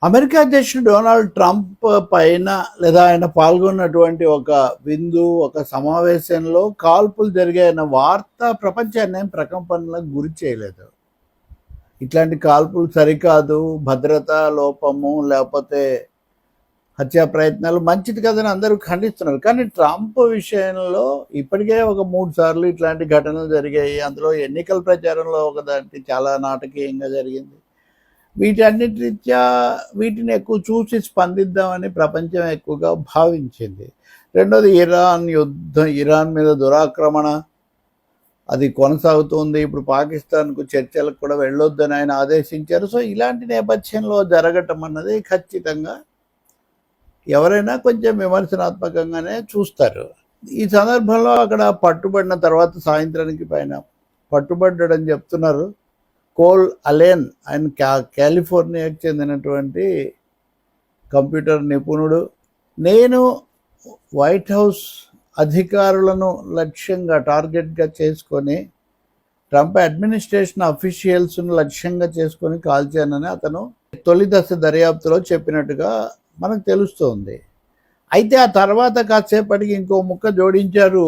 America అధ్యక్షుడు Donald Trump పైన లేదా ఆయన పాల్గొన్నటువంటి ఒక విందు, ఒక సమావేశంలో కాల్పులు జరిగాయన్న వార్త ప్రపంచాన్ని ఏం ప్రకంపనలకు గురి చేయలేదు. ఇట్లాంటి కాల్పులు సరికాదు, భద్రతా లోపము లేకపోతే హత్యా ప్రయత్నాలు మంచిది కదని అందరూ ఖండిస్తున్నారు. కానీ ట్రంప్ విషయంలో ఇప్పటికే ఒక 3 సార్లు ఇట్లాంటి ఘటనలు జరిగాయి. అందులో ఎన్నికల ప్రచారంలో ఒకదాంటి చాలా నాటకీయంగా జరిగింది. వీటన్నిటి రీత్యా వీటిని ఎక్కువ చూసి స్పందిద్దామని ప్రపంచం ఎక్కువగా భావించింది. రెండోది ఇరాన్ యుద్ధం, ఇరాన్ మీద దురాక్రమణ అది కొనసాగుతుంది. ఇప్పుడు పాకిస్తాన్కు చర్చలకు కూడా వెళ్ళొద్దని ఆయన ఆదేశించారు. సో ఇలాంటి నేపథ్యంలో జరగటం అన్నది ఖచ్చితంగా ఎవరైనా కొంచెం విమర్శనాత్మకంగానే చూస్తారు. ఈ సందర్భంలో అక్కడ పట్టుబడిన తర్వాత సాయంత్రానికి పైన పట్టుబడ్డాడని చెప్తున్నారు. కోల్ అలెన్, ఆయన కాలిఫోర్నియాకి చెందినటువంటి కంప్యూటర్ నిపుణుడు. నేను వైట్ హౌస్ అధికారులను లక్ష్యంగా టార్గెట్గా చేసుకొని ట్రంప్ అడ్మినిస్ట్రేషన్ అఫీషియల్స్ను లక్ష్యంగా చేసుకొని కాల్చానని అతను తొలి దశ దర్యాప్తులో చెప్పినట్టుగా మనకు తెలుస్తోంది. అయితే ఆ తర్వాత కాసేపటికి ఇంకో ముక్క జోడించారు,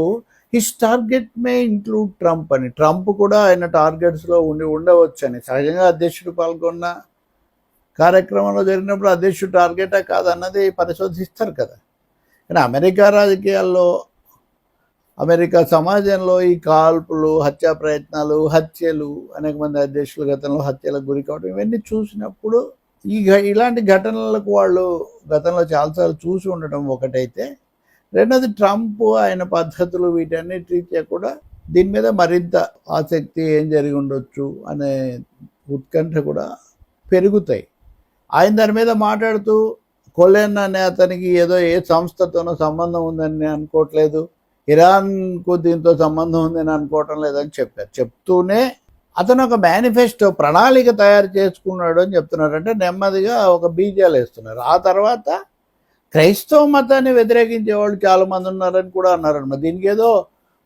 హిస్ టార్గెట్ మే ఇంక్లూడ్ ట్రంప్ అని. ట్రంప్ కూడా ఆయన టార్గెట్స్లో ఉండవచ్చని. సహజంగా అధ్యక్షుడు పాల్గొన్న కార్యక్రమంలో జరిగినప్పుడు అధ్యక్షుడు టార్గెటా కాదన్నది పరిశోధిస్తారు కదా. కానీ అమెరికా రాజకీయాల్లో, అమెరికా సమాజంలో ఈ కాల్పులు, హత్యా ప్రయత్నాలు, హత్యలు, అనేక మంది అధ్యక్షులు గతంలో హత్యలకు గురి కావడం ఇవన్నీ చూసినప్పుడు ఇలాంటి ఘటనలకు వాళ్ళు గతంలో చాలాసార్లు చూసి ఉండటం ఒకటైతే, రెండోది ట్రంప్ ఆయన పద్ధతులు వీటన్నిటి రీత్యా కూడా దీని మీద మరింత ఆసక్తి, ఏం జరిగి ఉండొచ్చు అనే ఉత్కంఠ కూడా పెరుగుతాయి. ఆయన దాని మీద మాట్లాడుతూ కొలెన్ అనే అతనికి ఏదో ఏ సంస్థతోనో సంబంధం ఉందని నేను అనుకోవట్లేదు, ఇరాన్కు దీంతో సంబంధం ఉందని అనుకోవటం లేదని చెప్పారు. చెప్తూనే అతను ఒక మేనిఫెస్టో ప్రణాళిక తయారు చేసుకున్నాడు అని చెప్తున్నారు. అంటే నెమ్మదిగా ఒక బీజాలు వేస్తున్నారు. ఆ తర్వాత క్రైస్తవ మతాన్ని వ్యతిరేకించే వాళ్ళు చాలామంది ఉన్నారని కూడా అన్నారన్నమాట. దీనికి ఏదో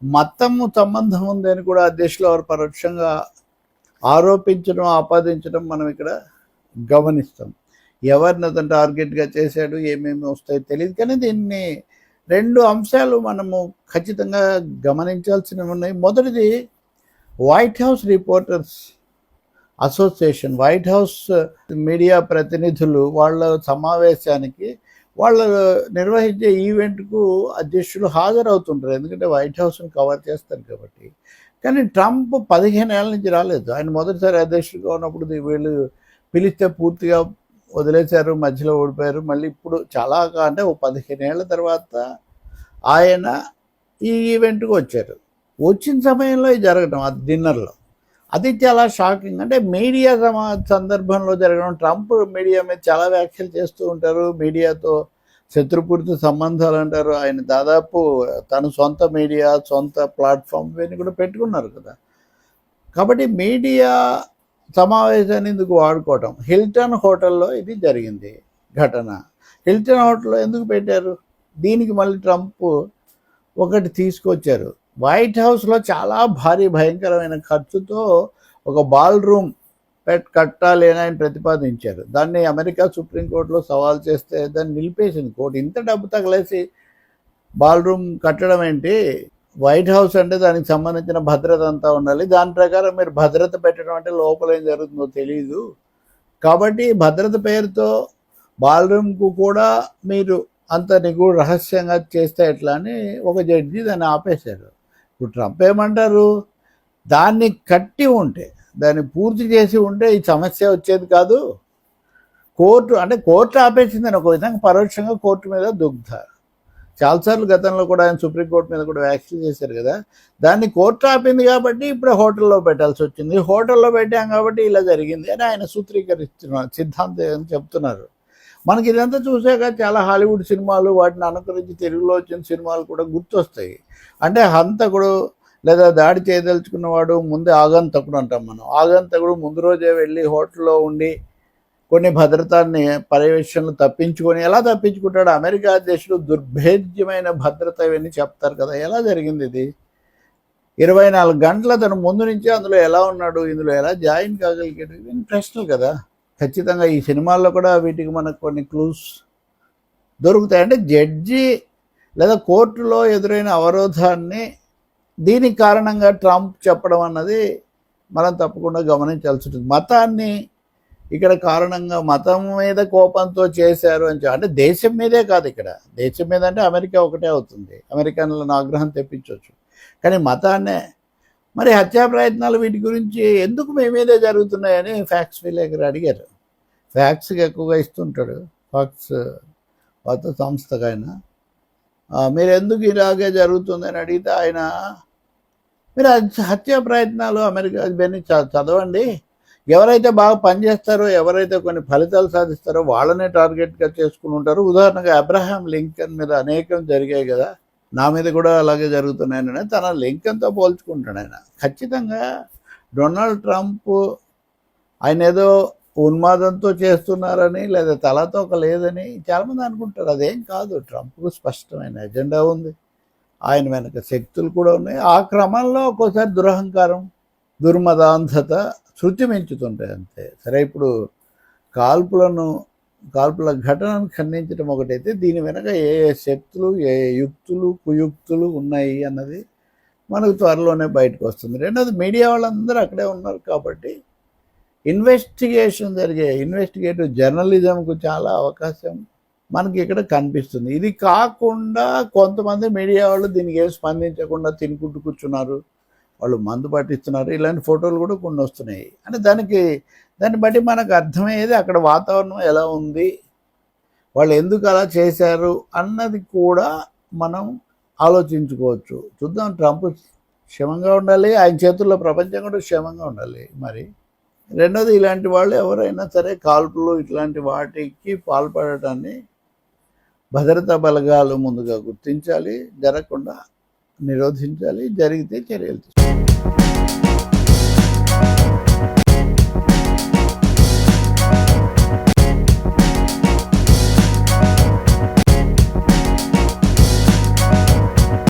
మతము సంబంధం ఉందని కూడా అధ్యక్షులు వారు పరోక్షంగా ఆరోపించడం, ఆపాదించడం మనం ఇక్కడ గమనిస్తాం. ఎవరిని అతను టార్గెట్గా చేశాడు, ఏమేమి వస్తాయో తెలియదు. కానీ దీన్ని 2 అంశాలు మనము ఖచ్చితంగా గమనించాల్సినవి ఉన్నాయి. మొదటిది, white house reporters association, white house media ప్రతినిధులు వాళ్ళ సమావేశానికి, వాళ్ళు నిర్వహించే ఈవెంట్కు అధ్యక్షులు హాజరవుతుంటారు. ఎందుకంటే వైట్ హౌస్ని కవర్ చేస్తారు కాబట్టి. కానీ ట్రంప్ 15 ఏళ్ళ నుంచి రాలేదు. ఆయన మొదటిసారి అధ్యక్షుడిగా ఉన్నప్పుడు వీళ్ళు పిలిస్తే పూర్తిగా వదిలేశారు, మధ్యలో ఓడిపోయారు. మళ్ళీ ఇప్పుడు చాలా అంటే 15 ఏళ్ల తర్వాత ఆయన ఈ ఈవెంట్కి వచ్చారు. వచ్చిన సమయంలో ఇది జరగడం, అది డిన్నర్లో, అది చాలా షాకింగ్. అంటే మీడియా సందర్భంలో జరగడం. ట్రంప్ మీడియా మీద చాలా వ్యాఖ్యలు చేస్తూ ఉంటారు, మీడియాతో శత్రుపూరిత సంబంధాలు అంటారు. ఆయన దాదాపు తన సొంత మీడియా, సొంత ప్లాట్ఫామ్ ఇవన్నీ కూడా పెట్టుకున్నారు కదా. కాబట్టి మీడియా సమావేశాన్ని ఎందుకు వాడుకోవటం. హిల్టన్ హోటల్లో ఇది జరిగింది ఘటన. హిల్టన్ హోటల్లో ఎందుకు పెట్టారు? దీనికి మళ్ళీ ట్రంప్ ఒకటి తీసుకొచ్చారు. వైట్ హౌస్లో చాలా భారీ భయంకరమైన ఖర్చుతో ఒక బాల్ రూమ్ కట్టాలి అని ఆయన ప్రతిపాదించారు. దాన్ని అమెరికా సుప్రీంకోర్టులో సవాల్ చేస్తే దాన్ని నిలిపేసింది కోర్టు. ఇంత డబ్బు తగలేసి బాల్ రూమ్ కట్టడం ఏంటి? వైట్ హౌస్ అంటే దానికి సంబంధించిన భద్రత అంతా ఉండాలి. దాని ప్రకారం మీరు భద్రత పెట్టడం అంటే లోపల ఏం జరుగుతుందో తెలియదు. కాబట్టి భద్రత పేరుతో బాల్ రూమ్కు కూడా మీరు అంత నిగూఢ రహస్యంగా చేస్తే ఎట్లా అని ఒక జడ్జి దాన్ని ఆపేశారు. ఇప్పుడు ట్రంప్ ఏమంటారు, దాన్ని కట్టి ఉంటే, దాన్ని పూర్తి చేసి ఉంటే ఈ సమస్య వచ్చేది కాదు. కోర్టు ఆపేసిందని ఒక విధంగా పరోక్షంగా కోర్టు మీద దుగ్ధారు. చాలాసార్లు గతంలో కూడా ఆయన సుప్రీంకోర్టు మీద కూడా వ్యాఖ్యలు చేశారు కదా. దాన్ని కోర్టు ఆపింది కాబట్టి ఇప్పుడు హోటల్లో పెట్టాల్సి వచ్చింది. హోటల్లో పెట్టాం కాబట్టి ఇలా జరిగింది అని ఆయన సూత్రీకరిస్తున్నారు, సిద్ధాంతం అని చెప్తున్నారు. మనకి ఇదంతా చూసాక చాలా హాలీవుడ్ సినిమాలు, వాటిని అనుకరించి తెలుగులో వచ్చిన సినిమాలు కూడా గుర్తొస్తాయి. అంటే హంతకుడు లేదా దాడి చేయదలుచుకున్నవాడు ముందే ఆగంతకుడు అంటాం మనం. ఆగంతకుడు ముందు రోజే వెళ్ళి హోటల్లో ఉండి కొన్ని భద్రతాన్ని పర్యవేక్షణలు తప్పించుకొని, ఎలా తప్పించుకుంటాడు? అమెరికా అధ్యక్షుడు దుర్భేద్యమైన భద్రత ఇవన్నీ చెప్తారు కదా. ఎలా జరిగింది ఇది? 24 గంటల తను ముందు నుంచి అందులో ఎలా ఉన్నాడు, ఇందులో ఎలా జాయిన్ కాగలిగాడు, ఇవన్నీ ప్రశ్నలు కదా. ఖచ్చితంగా ఈ సినిమాల్లో కూడా వీటికి మనకు కొన్ని క్లూస్ దొరుకుతాయి. అంటే జడ్జి లేదా కోర్టులో ఎదురైన అవరోధాన్ని దీనికి కారణంగా ట్రంప్ చెప్పడం అన్నది మనం తప్పకుండా గమనించాల్సి ఉంటుంది. మతాన్ని ఇక్కడ కారణంగా మతం మీద కోపంతో చేశారు అని అంటే దేశం మీదే కాదు, ఇక్కడ దేశం మీద అంటే అమెరికా ఒకటే అవుతుంది, అమెరికన్లను ఆగ్రహం తెప్పించవచ్చు. కానీ మతాన్నే మరి హత్యా ప్రయత్నాలు వీటి గురించి ఎందుకు మీ మీదే జరుగుతున్నాయని ఫ్యాక్ట్స్ విలేకరు అడిగారు. ఫ్యాక్ట్స్కి ఎక్కువగా ఇస్తుంటాడు ఫాక్స్ వార్తా సంస్థకు ఆయన. మీరు ఎందుకు ఇలాగే జరుగుతుందని అడిగితే ఆయన, మీరు హత్యా ప్రయత్నాలు అమెరికా ఇవన్నీ చదవండి, ఎవరైతే బాగా పనిచేస్తారో ఎవరైతే కొన్ని ఫలితాలు సాధిస్తారో వాళ్ళనే టార్గెట్గా చేసుకుని ఉంటారు. ఉదాహరణగా అబ్రహాం లింకన్ మీద అనేకం జరిగాయి కదా, నా మీద కూడా అలాగే జరుగుతున్నాయని తన లింకన్తో పోల్చుకుంటాడు ఆయన. ఖచ్చితంగా డొనాల్డ్ ట్రంప్ ఆయన ఏదో ఉన్మాదంతో చేస్తున్నారని లేదా తలతోక లేదని చాలామంది అనుకుంటారు. అదేం కాదు, ట్రంప్కు స్పష్టమైన ఎజెండా ఉంది, ఆయన వెనక శక్తులు కూడా ఉన్నాయి. ఆ క్రమంలో ఒక్కోసారి దురహంకారం దుర్మదాంధత శృతి మించుతుంటాయి అంతే. సరే, ఇప్పుడు కాల్పుల ఘటనను ఖండించడం ఒకటైతే దీని వెనక ఏ శక్తులు ఏ యుక్తులు కుయుక్తులు ఉన్నాయి అన్నది మనకు త్వరలోనే బయటకు వస్తుంది. రెండోది, మీడియా వాళ్ళందరూ అక్కడే ఉన్నారు కాబట్టి ఇన్వెస్టిగేటివ్ జర్నలిజంకు చాలా అవకాశం మనకి ఇక్కడ కనిపిస్తుంది. ఇది కాకుండా కొంతమంది మీడియా వాళ్ళు దీనికి ఏం స్పందించకుండా తినుకుంటూ కూర్చున్నారు, వాళ్ళు మందు పట్టిస్తున్నారు, ఇలాంటి ఫోటోలు కూడా కొన్ని వస్తున్నాయి. అంటే దాన్ని బట్టి మనకు అర్థమయ్యేది అక్కడ వాతావరణం ఎలా ఉంది, వాళ్ళు ఎందుకు అలా చేశారు అన్నది కూడా మనం ఆలోచించుకోవచ్చు. చూద్దాం, ట్రంప్ క్షేమంగా ఉండాలి, ఆయన చేతుల్లో ప్రపంచం కూడా క్షేమంగా ఉండాలి. మరి రెండోది, ఇలాంటి వాళ్ళు ఎవరైనా సరే కాల్పులు ఇట్లాంటి వాటికి పాల్పడటాన్ని భద్రతా బలగాలు ముందుగా గుర్తించాలి, జరగకుండా నిరోధించాలి, జరిగితే చర్యలు